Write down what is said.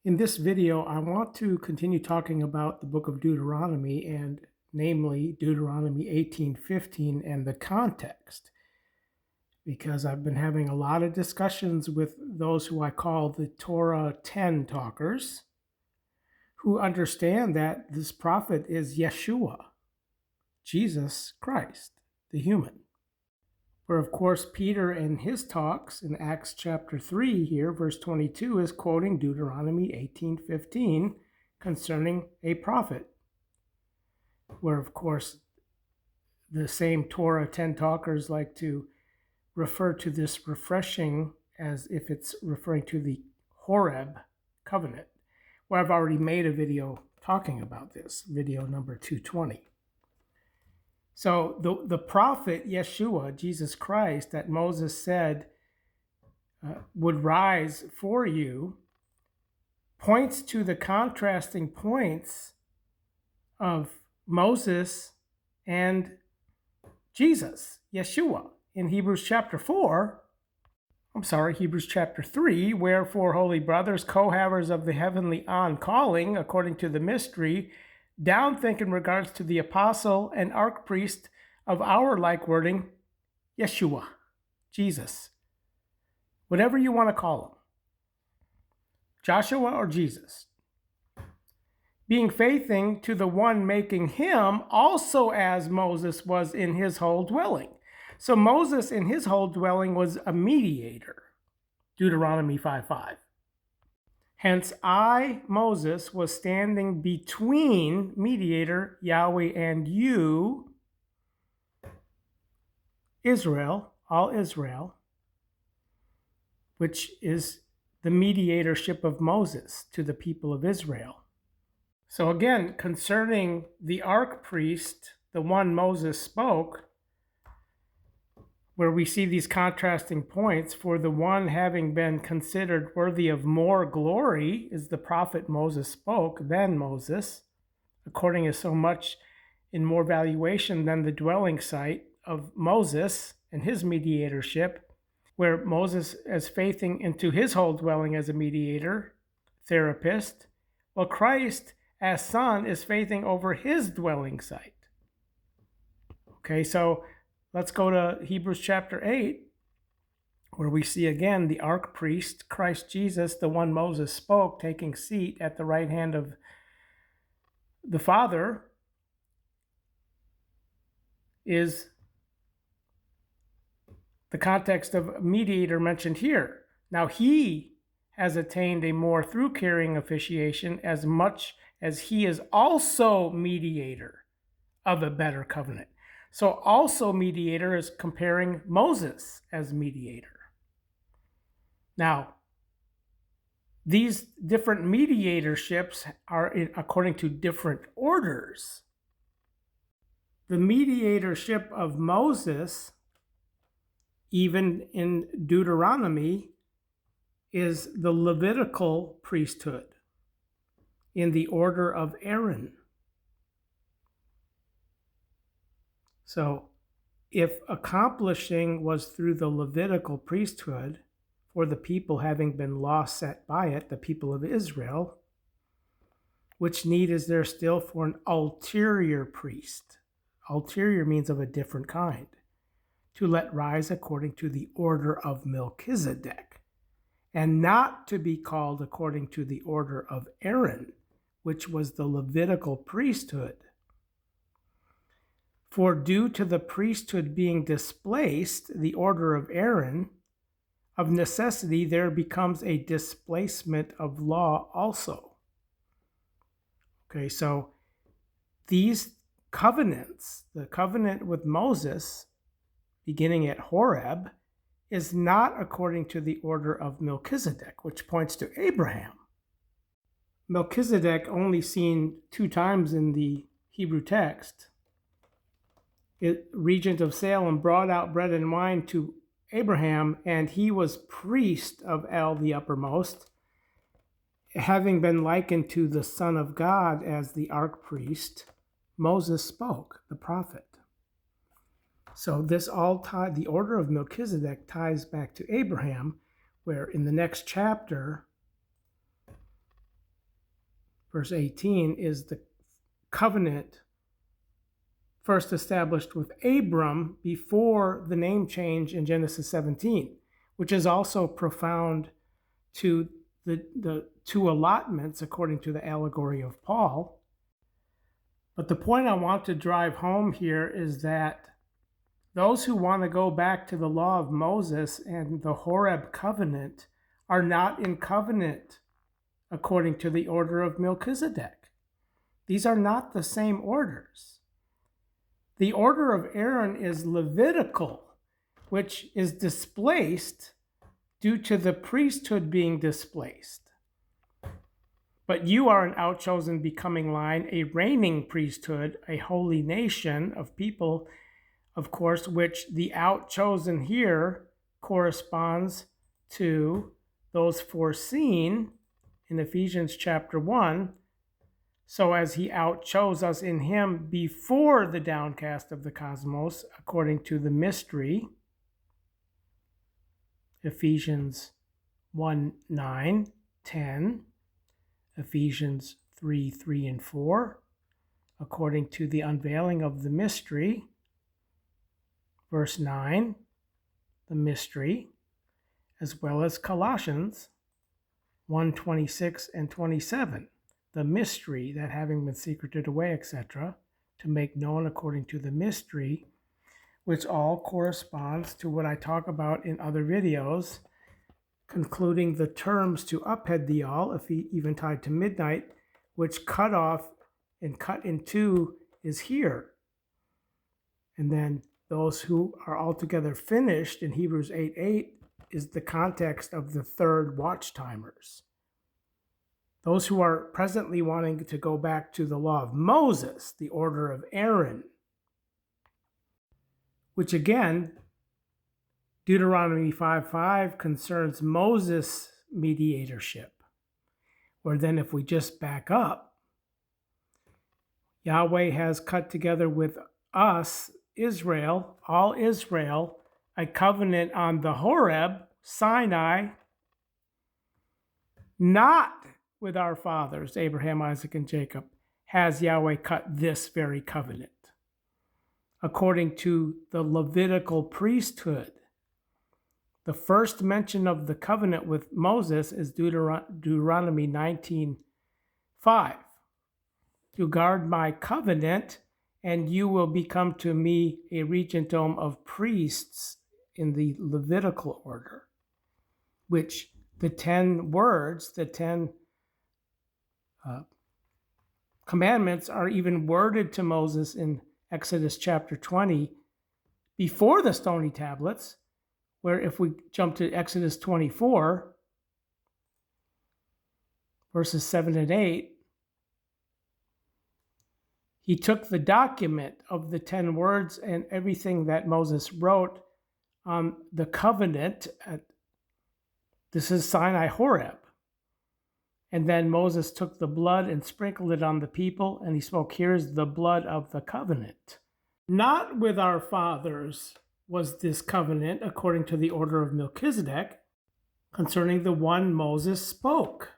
In this video, I want to continue talking about the book of Deuteronomy, and namely Deuteronomy 18:15 and the context, because I've been having a lot of discussions with those who I call the Torah 10 talkers, who understand that this prophet is Yeshua, Jesus Christ, the human. Where, of course, Peter in his talks in Acts chapter 3 here, verse 22, is quoting Deuteronomy 18:15 concerning a prophet. Where, of course, the same Torah 10 talkers like to refer to this refreshing as if it's referring to the Horeb covenant, where I've already made a video talking about this, video number 220. So the prophet Yeshua, Jesus Christ, that Moses said would rise for you, points to the contrasting points of Moses and Jesus, Yeshua, in Hebrews chapter 3, wherefore, holy brothers, co-havers of the heavenly on-calling, according to the mystery, down think in regards to the apostle and archpriest of our like wording, Yeshua, Jesus, whatever you want to call him, Joshua or Jesus, being faithing to the one making him also as Moses was in his whole dwelling. So Moses in his whole dwelling was a mediator, Deuteronomy 5:5. Hence, I, Moses, was standing between mediator, Yahweh, and you, Israel, all Israel, which is the mediatorship of Moses to the people of Israel. So again, concerning the archpriest, the one Moses spoke, where we see these contrasting points, for the one having been considered worthy of more glory is the prophet Moses spoke than Moses, according as so much in more valuation than the dwelling site of Moses and his mediatorship, where Moses is faithing into his whole dwelling as a mediator, therapist, while Christ as son is faithing over his dwelling site. Okay, so let's go to Hebrews chapter 8, where we see again the archpriest, Christ Jesus, the one Moses spoke, taking seat at the right hand of the Father, is the context of mediator mentioned here. Now he has attained a more through carrying officiation, as much as he is also mediator of a better covenant. So also mediator is comparing Moses as mediator. Now, these different mediatorships are according to different orders. The mediatorship of Moses, even in Deuteronomy, is the Levitical priesthood in the order of Aaron. So if accomplishing was through the Levitical priesthood for the people having been law set by it, the people of Israel, which need is there still for an ulterior priest? Ulterior means of a different kind, to let rise according to the order of Melchizedek, and not to be called according to the order of Aaron, which was the Levitical priesthood. For due to the priesthood being displaced, the order of Aaron, of necessity there becomes a displacement of law also. Okay, so these covenants, the covenant with Moses, beginning at Horeb, is not according to the order of Melchizedek, which points to Abraham. Melchizedek only seen 2 times in the Hebrew text. Regent of Salem brought out bread and wine to Abraham, and he was priest of El the Uppermost, having been likened to the Son of God as the archpriest. Moses spoke, the prophet. So this the order of Melchizedek ties back to Abraham, where in the next chapter, verse 18, is the covenant first established with Abram before the name change in Genesis 17, which is also profound to the two allotments according to the allegory of Paul. But the point I want to drive home here is that those who want to go back to the law of Moses and the Horeb covenant are not in covenant according to the order of Melchizedek. These are not the same orders. The order of Aaron is Levitical, which is displaced due to the priesthood being displaced. But you are an outchosen becoming line, a reigning priesthood, a holy nation of people, of course, which the outchosen here corresponds to those foreseen in Ephesians chapter 1. So as he outchose us in him before the downcast of the cosmos, according to the mystery, Ephesians 1, 9, 10, Ephesians 3, 3 and 4, according to the unveiling of the mystery, verse 9, the mystery, as well as Colossians 1, 26 and 27, the mystery that having been secreted away, etc., to make known according to the mystery, which all corresponds to what I talk about in other videos, concluding the terms to uphead the all, eventide to midnight, which cut off and cut in two is here. And then those who are altogether finished in Hebrews 8:8 is the context of the third watchtimers. Those who are presently wanting to go back to the law of Moses, the order of Aaron, which again, Deuteronomy 5:5 concerns Moses' mediatorship. Or then if we just back up, Yahweh has cut together with us, Israel, all Israel, a covenant on the Horeb, Sinai, not with our fathers, Abraham, Isaac, and Jacob, has Yahweh cut this very covenant. According to the Levitical priesthood, the first mention of the covenant with Moses is Deuteronomy 19:5. To guard my covenant, and you will become to me a regentum of priests in the Levitical order, which the 10 words, the 10 commandments are even worded to Moses in Exodus chapter 20 before the stony tablets, where if we jump to Exodus 24, verses 7 and 8, he took the document of the 10 words and everything that Moses wrote on the covenant. This is Sinai Horeb. And then Moses took the blood and sprinkled it on the people, and he spoke, "Here's the blood of the covenant." Not with our fathers was this covenant according to the order of Melchizedek, concerning the one Moses spoke.